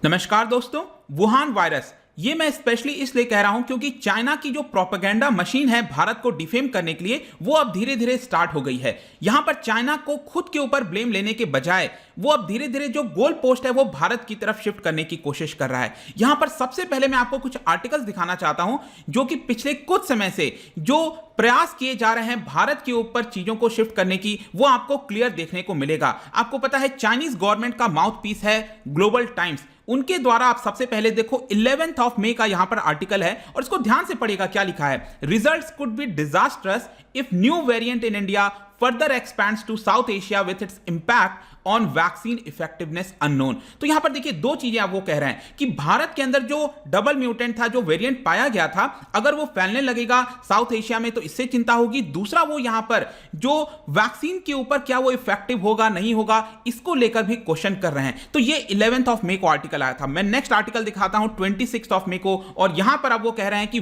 नमस्कार दोस्तों। Wuhan virus ये मैं स्पेशली इसलिए कह रहा हूं क्योंकि चाइना की जो प्रोपेगेंडा मशीन है भारत को डिफेम करने के लिए वो अब धीरे धीरे स्टार्ट हो गई है। यहां पर चाइना को खुद के ऊपर ब्लेम लेने के बजाय वो अब धीरे धीरे जो गोल पोस्ट है वो भारत की तरफ शिफ्ट करने की कोशिश कर रहा है। यहां पर सबसे पहले मैं आपको कुछ आर्टिकल्स दिखाना चाहता हूं जो कि पिछले कुछ समय से जो प्रयास किए जा रहे हैं भारत के ऊपर चीजों को शिफ्ट करने की, वो आपको क्लियर देखने को मिलेगा। आपको पता है चाइनीज गवर्नमेंट का माउथ पीस है ग्लोबल टाइम्स, उनके द्वारा आप सबसे पहले देखो 11 मई का यहां पर आर्टिकल है और इसको ध्यान से पढ़िएगा। क्या लिखा है? Results could be disastrous if new variant in India further expands to South Asia with its impact on vaccine effectiveness unknown. तो यहां पर देखिए दो चीजें आप वो कह रहे हैं कि भारत के अंदर जो डबल म्यूटेंट था, जो वेरिएंट पाया गया था, अगर वो फैलने लगेगा साउथ एशिया में तो इससे चिंता होगी। दूसरा, वो यहां पर जो वैक्सीन के ऊपर क्या वो इफेक्टिव होगा नहीं होगा इसको लेकर भी क्वेश्चन कर रहे हैं। तो ये 11 मई को आर्टिकल आया था। मैं नेक्स्ट आर्टिकल दिखाता हूं 26 मई को, और यहां पर अब वो कह रहे हैं कि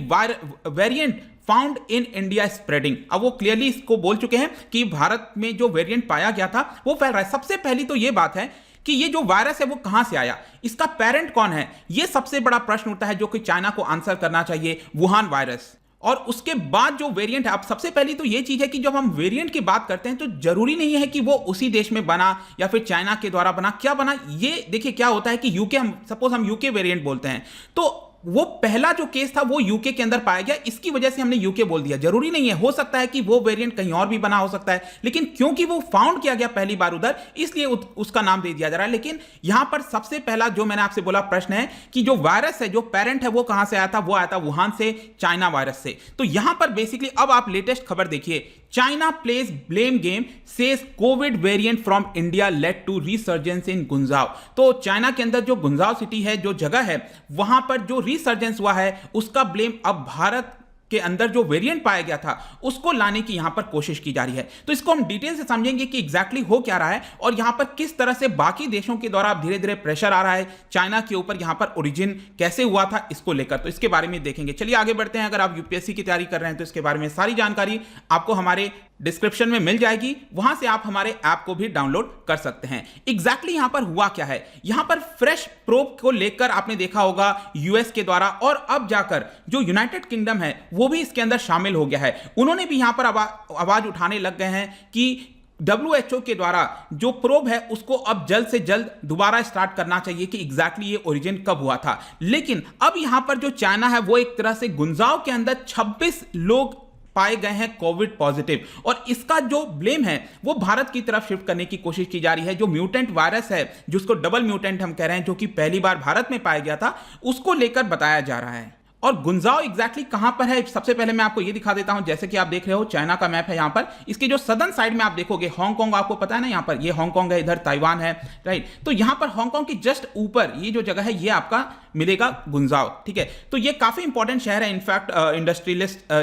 variant found in India spreading. अब वो क्लियरली इसको बोल चुके हैं कि भारत में जो वेरिएंट पाया गया था वो फैल रहा है। सबसे पहली तो ये बात है कि ये जो वायरस है वो कहां से आया, इसका पेरेंट कौन है, ये सबसे बड़ा प्रश्न उठता है जो कि चाइना को आंसर करना चाहिए। वुहान वायरस और उसके बाद जो वेरिएंट है। अब सबसे पहली तो ये चीज है कि जब हम वेरिएंट की बात करते हैं तो जरूरी नहीं है कि वो उसी देश में बना या फिर चाइना के द्वारा बना। क्या बना, ये देखिए क्या होता है कि यूके, हम यूके वेरिएंट बोलते हैं तो वो पहला जो केस था वो यूके के अंदर पाया गया, इसकी वजह से हमने यूके बोल दिया। जरूरी नहीं है, हो सकता है कि वो वेरिएंट कहीं और भी बना हो सकता है, लेकिन क्योंकि वो फाउंड किया गया पहली बार उधर, इसलिए उसका नाम दे दिया जा रहा है। लेकिन यहां पर सबसे पहला जो मैंने आपसे बोला प्रश्न है कि जो वायरस है, जो पेरेंट है, वो कहां से आया था? वो आया था वुहान से, चाइना वायरस से। तो यहां पर बेसिकली अब आप लेटेस्ट खबर देखिए, China plays blame game says covid variant from India led to resurgence in Guangzhou. तो चाइना के अंदर जो गुंजाओ सिटी है, जो जगह है, वहां पर जो रिसर्जेंस हुआ है उसका ब्लेम अब भारत के अंदर जो वेरिएंट पाया गया था उसको लाने की यहां पर कोशिश की जा रही है। तो इसको हम डिटेल से समझेंगे कि एग्जैक्टली हो क्या रहा है और यहां पर किस तरह से बाकी देशों के द्वारा धीरे धीरे प्रेशर आ रहा है चाइना के ऊपर, यहां पर ओरिजिन कैसे हुआ था इसको लेकर। तो इसके बारे में देखेंगे। चलिए आगे बढ़ते हैं। अगर आप यूपीएससी की तैयारी कर रहे हैं तो इसके बारे में सारी जानकारी आपको हमारे डिस्क्रिप्शन में मिल जाएगी, वहां से आप हमारे ऐप को भी डाउनलोड कर सकते हैं। एग्जैक्टली यहां पर हुआ क्या है, यहां पर फ्रेश प्रोब को लेकर आपने देखा होगा यूएस के द्वारा, और अब जाकर जो यूनाइटेड किंगडम है वो भी इसके अंदर शामिल हो गया है। उन्होंने भी यहां पर आवाज उठाने लग गए हैं कि WHO के द्वारा जो प्रोब है उसको अब जल्द से जल्द दोबारा स्टार्ट करना चाहिए कि एग्जैक्टली ये ओरिजिन कब हुआ था। लेकिन अब यहां पर जो चाइना है वो एक तरह से गुंजाओ के अंदर 26 लोग पाए गए हैं कोविड पॉजिटिव, और इसका जो ब्लेम है वो भारत की तरफ शिफ्ट करने की कोशिश की जा रही है। जो म्यूटेंट वायरस है, जिसको डबल म्यूटेंट हम कह रहे हैं, जो कि पहली बार भारत में पाया गया था, उसको लेकर बताया जा रहा है। और गुंजाओ एग्जैक्टली कहां पर है, सबसे पहले मैं आपको यह दिखा देता हूं। जैसे कि आप देख रहे हो चाइना का मैप है, यहां पर इसके जो सदर्न साइड में आप देखोगे हांगकांग, आपको पता है ना, यहां पर ये हांगकांग है, इधर ताइवान है, राइट। तो यहां पर हांगकांग की जस्ट ऊपर ये जो जगह है ये आपका मिलेगा गुंजाओ, ठीक है। तो ये काफी इंपॉर्टेंट शहर है, इनफैक्ट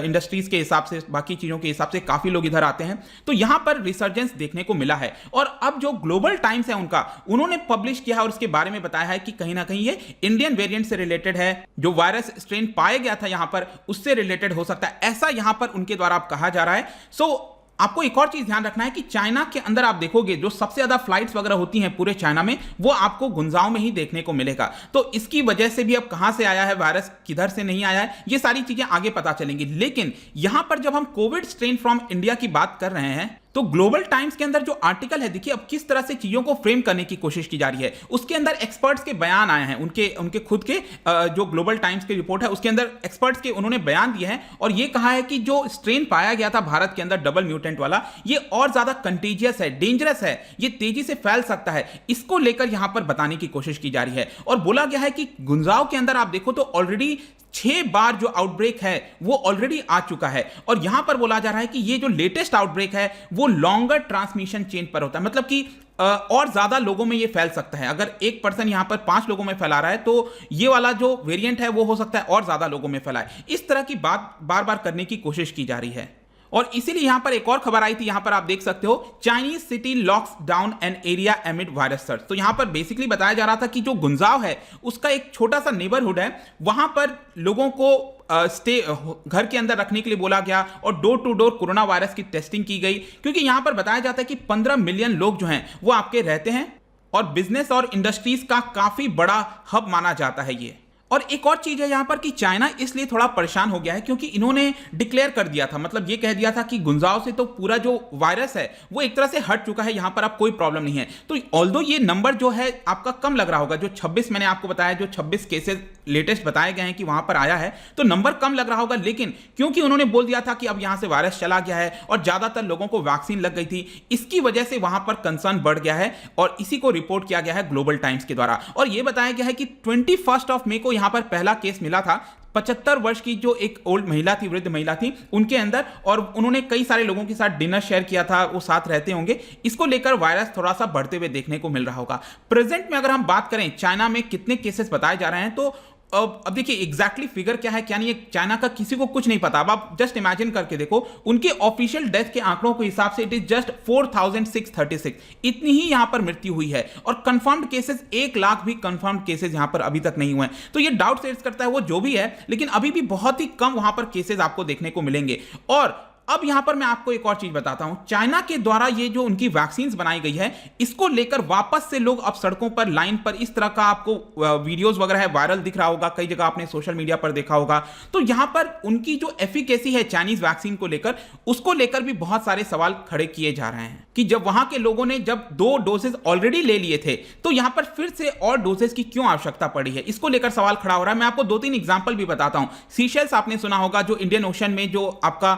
इंडस्ट्रीज के हिसाब से, बाकी चीजों के हिसाब से काफी लोग इधर आते हैं। तो यहां पर रिसर्जेंस देखने को मिला है, और अब जो ग्लोबल टाइम्स है उन्होंने पब्लिश किया है और इसके बारे में बताया है कि कहीं ना कहीं ये इंडियन वेरिएंट से रिलेटेड है, जो वायरस स्ट्रेन पाया गया था यहां पर उससे रिलेटेड हो सकता है, ऐसा यहां पर उनके द्वारा अब कहा जा रहा है। आपको एक और चीज ध्यान रखना है कि चाइना के अंदर आप देखोगे जो सबसे ज्यादा फ्लाइट्स वगैरह होती हैं पूरे चाइना में, वो आपको गुंजाओ में ही देखने को मिलेगा। तो इसकी वजह से भी अब कहां से आया है वायरस, किधर से नहीं आया है, ये सारी चीजें आगे पता चलेंगी। लेकिन यहां पर जब हम कोविड स्ट्रेन फ्रॉम इंडिया की बात कर रहे हैं तो ग्लोबल टाइम्स के अंदर जो आर्टिकल है, देखिए अब किस तरह से चीजों को फ्रेम करने की कोशिश की जा रही है। उसके अंदर एक्सपर्ट्स के बयान आए हैं, उनके खुद के जो ग्लोबल टाइम्स की रिपोर्ट है उसके अंदर एक्सपर्ट्स के उन्होंने बयान दिए हैं, और ये कहा है कि जो स्ट्रेन पाया गया था भारत के अंदर डबल म्यूटेंट वाला, ये और ज्यादा कंटेजियस है, डेंजरस है, ये तेजी से फैल सकता है। इसको लेकर यहां पर बताने की कोशिश की जा रही है। और बोला गया है कि गुंजाओ के अंदर आप देखो तो ऑलरेडी 6 बार जो आउटब्रेक है वो ऑलरेडी आ चुका है, और यहां पर बोला जा रहा है कि ये जो लेटेस्ट आउटब्रेक है वो लॉन्गर ट्रांसमिशन चेन पर होता है, मतलब कि और ज्यादा लोगों में ये फैल सकता है। अगर एक पर्सन यहां पर 5 लोगों में फैला रहा है तो ये वाला जो वेरिएंट है वो हो सकता है और ज्यादा लोगों में फैलाए। इस तरह की बात बार बार करने की कोशिश की जा रही है। और इसीलिए यहां पर एक और खबर आई थी, यहां पर आप देख सकते हो, Chinese city locks down an area एमिड virus search. तो यहां पर बेसिकली बताया जा रहा था कि जो गुंजाओ है उसका एक छोटा सा नेबरहुड है, वहां पर लोगों को स्टे घर के अंदर रखने के लिए बोला गया और door to door corona virus की टेस्टिंग की गई, क्योंकि यहां पर बताया जाता है कि 15 मिलियन लोग जो हैं वो आपके रहते हैं और बिजनेस और इंडस्ट्रीज का काफी बड़ा हब माना जाता है ये। और एक और चीज है यहां पर कि चाइना इसलिए थोड़ा परेशान हो गया है क्योंकि इन्होंने डिक्लेयर कर दिया था, मतलब ये कह दिया था कि गुंजाओ से तो पूरा जो वायरस है वो एक तरह से हट चुका है, यहां पर अब कोई प्रॉब्लम नहीं है। तो ऑल्दो ये नंबर जो है आपका कम लग रहा होगा, जो 26 मैंने आपको बताया, जो 26 केसेस लेटेस्ट बताए गए हैं कि वहां पर आया है, तो नंबर कम लग रहा होगा, लेकिन क्योंकि उन्होंने बोल दिया था कि अब यहां से वायरस चला गया है और ज्यादातर लोगों को वैक्सीन लग गई थी, इसकी वजह से वहां पर कंसर्न बढ़ गया है और इसी को रिपोर्ट किया गया है ग्लोबल टाइम्स के द्वारा। और यह बताया गया है कि 21 मई को यहां पर पहला केस मिला था 75 वर्ष की जो एक ओल्ड महिला थी, वृद्ध महिला थी, उनके अंदर, और उन्होंने कई सारे लोगों के साथ डिनर शेयर किया था, वो साथ रहते होंगे। इसको लेकर वायरस थोड़ा सा बढ़ते हुए देखने को मिल रहा होगा। प्रेजेंट में अगर हम बात करें चाइना में कितने केसेस बताए जा रहे हैं, तो अब देखिए एग्जैक्टली फिगर क्या है क्या नहीं है, चाइना का किसी को कुछ नहीं पता। अब आप जस्ट इमेजिन करके देखो, उनके ऑफिशियल डेथ के आंकड़ों के हिसाब से इट इज जस्ट 4636, इतनी ही यहां पर मृत्यु हुई है और कंफर्म्ड केसेस 1 लाख भी कंफर्म्ड केसेस यहां पर अभी तक नहीं हुए हैं। तो ये डाउट रेज करता है वो जो भी है, लेकिन अभी भी बहुत ही कम वहां पर केसेस आपको देखने को मिलेंगे। और अब यहां पर मैं आपको एक और चीज बताता हूं, चाइना के द्वारा ये जो उनकी वैक्सीन बनाई गई है, इसको लेकर वापस से लोग अब सड़कों पर, लाइन पर, इस तरह का आपको वीडियोस वगैरह है वायरल दिख रहा होगा, कई जगह आपने सोशल मीडिया पर देखा होगा। तो यहां पर उनकी जो एफिकेसी है चाइनीज वैक्सीन को लेकर, उसको लेकर भी बहुत सारे सवाल खड़े किए जा रहे हैं कि जब वहां के लोगों ने जब 2 डोजेस ऑलरेडी ले लिए थे, तो यहां पर फिर से और डोजेस की क्यों आवश्यकता पड़ी है, इसको लेकर सवाल खड़ा हो रहा है। मैं आपको 2-3 एग्जांपल भी बताता हूं। सीशेल्स आपने सुना होगा, जो इंडियन ओशन में जो आपका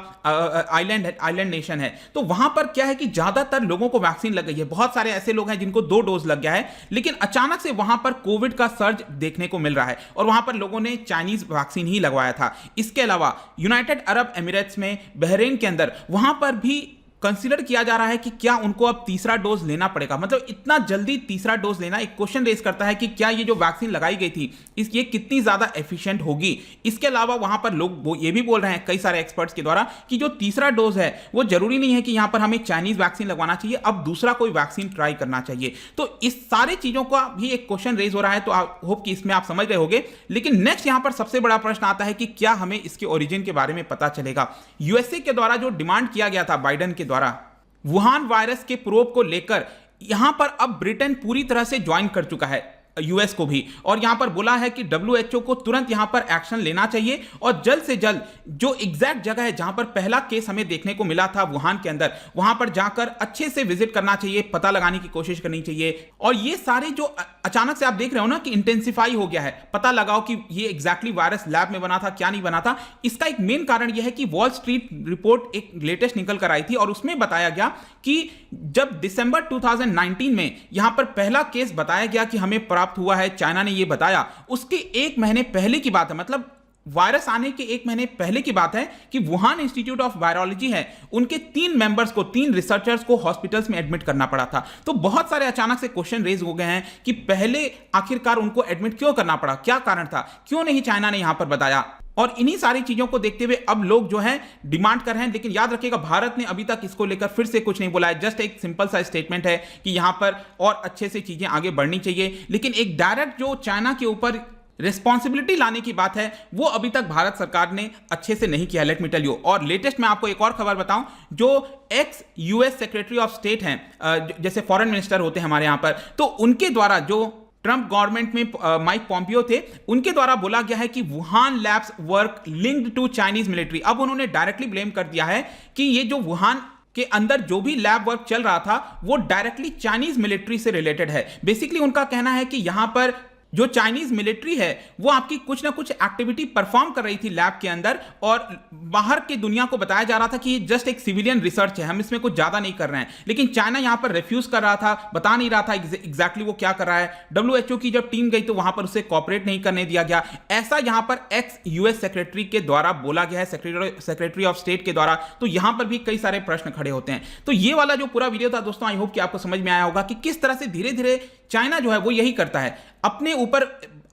आइलैंड नेशन है, तो वहां पर क्या है कि ज्यादातर लोगों को वैक्सीन लग गई है। बहुत सारे ऐसे लोग हैं जिनको 2 डोज लग गया है, लेकिन अचानक से वहां पर कोविड का सर्ज देखने को मिल रहा है और वहां पर लोगों ने चाइनीज वैक्सीन ही लगवाया था। इसके अलावा यूनाइटेड अरब एमिरेट्स में, बहरीन के अंदर, वहां पर भी कंसीडर किया जा रहा है कि क्या उनको अब तीसरा डोज लेना पड़ेगा। मतलब इतना जल्दी तीसरा डोज लेना एक क्वेश्चन रेज करता है कि क्या ये जो वैक्सीन लगाई गई थी ये कितनी ज्यादा एफिशिएंट होगी। इसके अलावा वहां पर लोग ये भी बोल रहे हैं, कई सारे एक्सपर्ट्स के द्वारा, कि जो तीसरा डोज है वो जरूरी नहीं है कि यहां पर हमें चाइनीज वैक्सीन लगवाना चाहिए, अब दूसरा कोई वैक्सीन ट्राई करना चाहिए। तो इस सारे चीजों का भी एक क्वेश्चन रेज हो रहा है, तो आई होप कि इसमें आप समझ रहे होंगे। लेकिन नेक्स्ट यहां पर सबसे बड़ा प्रश्न आता है कि क्या हमें इसके ओरिजिन के बारे में पता चलेगा। यूएसए के द्वारा जो डिमांड किया गया था बाइडेन के द्वारा वुहान वायरस के प्रोब को लेकर, यहां पर अब ब्रिटेन पूरी तरह से ज्वाइन कर चुका है यूएस को भी, और यहां पर बोला है कि डब्ल्यूएचओ को तुरंत यहां पर एक्शन लेना चाहिए और जल्द से जल्द जो एग्जैक्ट जगह है जहां पर पहला केस हमें देखने को मिला था वुहान के अंदर, वहां पर जाकर अच्छे से विजिट करना चाहिए, पता लगाने की कोशिश करनी चाहिए। और ये सारे जो अचानक से आप देख रहे हो ना कि इंटेंसिफाई हो गया है, पता लगाओ कि ये एग्जैक्टली वायरस लैब में बना था क्या नहीं बना था। इसका एक मेन कारण यह है कि वॉल स्ट्रीट रिपोर्ट एक लेटेस्ट निकल कर आई थी और उसमें बताया गया कि जब दिसंबर 2019 में यहां पर पहला केस बताया गया कि हमें प्राप्त हुआ है, चाइना ने यह बताया, उसके 1 महीने पहले की बात है, मतलब वायरस आने के 1 महीने पहले की बात है कि वुहान इंस्टीट्यूट ऑफ वायरोलॉजी है, उनके 3 मेंबर्स को, 3 रिसर्चर्स को हॉस्पिटल्स में एडमिट करना पड़ा था। तो बहुत सारे अचानक से क्वेश्चन रेज हो गए हैं कि पहले आखिरकार उनको एडमिट क्यों करना पड़ा, क्या कारण था, क्यों नहीं चाइना ने यहां पर बताया। और इन्हीं सारी चीजों को देखते हुए अब लोग जो है डिमांड कर रहे हैं। लेकिन याद रखिएगा, भारत ने अभी तक इसको लेकर फिर से कुछ नहीं बोला है, जस्ट एक सिंपल सा स्टेटमेंट है कि यहां पर और अच्छे से चीजें आगे बढ़नी चाहिए। लेकिन एक डायरेक्ट जो चाइना के ऊपर रिस्पॉन्सिबिलिटी लाने की बात है वो अभी तक भारत सरकार ने अच्छे से नहीं किया, लेट मी टेल यू। और लेटेस्ट मैं आपको एक और खबर बताऊं, जो x US secretary of state हैं, जैसे फॉरेन मिनिस्टर होते हैं हमारे यहां पर, तो उनके द्वारा, जो ट्रंप गवर्नमेंट में माइक पॉम्पियो थे, उनके द्वारा बोला गया है कि Wuhan labs work linked to Chinese military. अब उन्होंने डायरेक्टली ब्लेम कर दिया है कि ये जो वुहान के अंदर जो भी लैब वर्क चल रहा था वो डायरेक्टली चाइनीज मिलिट्री से रिलेटेड है। बेसिकली उनका कहना है कि यहां पर जो चाइनीज मिलिट्री है वो आपकी कुछ ना कुछ एक्टिविटी परफॉर्म कर रही थी लैब के अंदर, और बाहर की दुनिया को बताया जा रहा था कि ये जस्ट एक सिविलियन रिसर्च है, हम इसमें कुछ ज्यादा नहीं कर रहे हैं। लेकिन चाइना यहां पर रिफ्यूज कर रहा था, बता नहीं रहा था एग्जैक्टली वो क्या कर रहा है। डब्ल्यूएचओ की जब टीम गई तो वहां पर उसे कॉपरेट नहीं करने दिया गया, ऐसा यहां पर एक्स यूएस सेक्रेटरी के द्वारा बोला गया है, सेक्रेटरी ऑफ स्टेट के द्वारा। तो यहां पर भी कई सारे प्रश्न खड़े होते हैं। तो ये वाला जो पूरा वीडियो था दोस्तों, आई होप कि आपको समझ में आया होगा कि किस तरह से धीरे धीरे चाइना जो है वो यही करता है, अपने ऊपर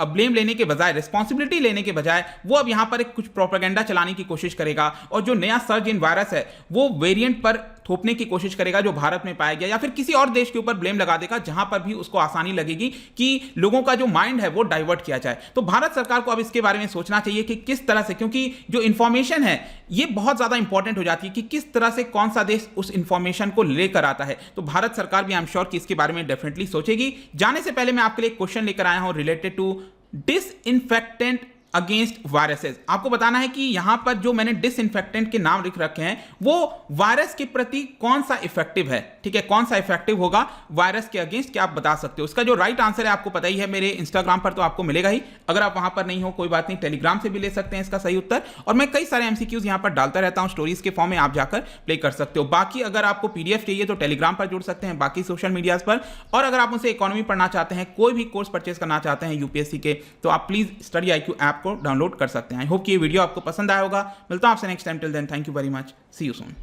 ब्लेम लेने के बजाय, रिस्पॉन्सिबिलिटी लेने के बजाय, वो अब यहां पर एक कुछ प्रोपेगेंडा चलाने की कोशिश करेगा। और जो नया सर्ज इन वायरस है वो वेरिएंट पर थोपने की कोशिश करेगा जो भारत में पाया गया, या फिर किसी और देश के ऊपर ब्लेम लगा देगा जहां पर भी उसको आसानी लगेगी कि लोगों का जो माइंड है वो डाइवर्ट किया जाए। तो भारत सरकार को अब इसके बारे में सोचना चाहिए कि किस तरह से, क्योंकि जो इंफॉर्मेशन है ये बहुत ज्यादा इंपॉर्टेंट हो जाती है कि किस तरह से कौन सा देश उस इंफॉर्मेशन को लेकर आता है। तो भारत सरकार भी आई एम श्योर कि इसके बारे में डेफिनेटली सोचेगी। जाने से पहले मैं आपके लिए एक क्वेश्चन लेकर आया हूं related to disinfectant against viruses. आपको बताना है कि यहां पर जो मैंने डिसइंफेक्टेंट के नाम लिख रखे हैं वो वायरस के प्रति कौन सा इफेक्टिव है, ठीक है, कौन सा इफेक्टिव होगा वायरस के अगेंस्ट, क्या आप बता सकते हो। इसका जो राइट आंसर है आपको पता ही है, मेरे इंस्टाग्राम पर तो आपको मिलेगा ही, अगर आप वहां पर नहीं हो कोई बात नहीं, टेलीग्राम से भी ले सकते हैं इसका सही उत्तर। और मैं कई सारे एमसीक्यूज यहां पर डालता रहता हूं स्टोरीज के फॉर्म में, आप जाकर प्ले कर सकते हो। बाकी अगर आपको पीडीएफ चाहिए तो टेलीग्राम पर जुड़ सकते हैं, बाकी सोशल मीडियाज पर। और अगर आप उनसे इकोनॉमी पढ़ना चाहते हैं, कोई भी कोर्स परचेज करना चाहते हैं यूपीएससी के, तो आप प्लीज स्टडी IQ ऐप को डाउनलोड कर सकते हैं। आई होप कि ये वीडियो आपको पसंद आया होगा। मिलता हूं आपसे next time, till then thank you very much, see you soon.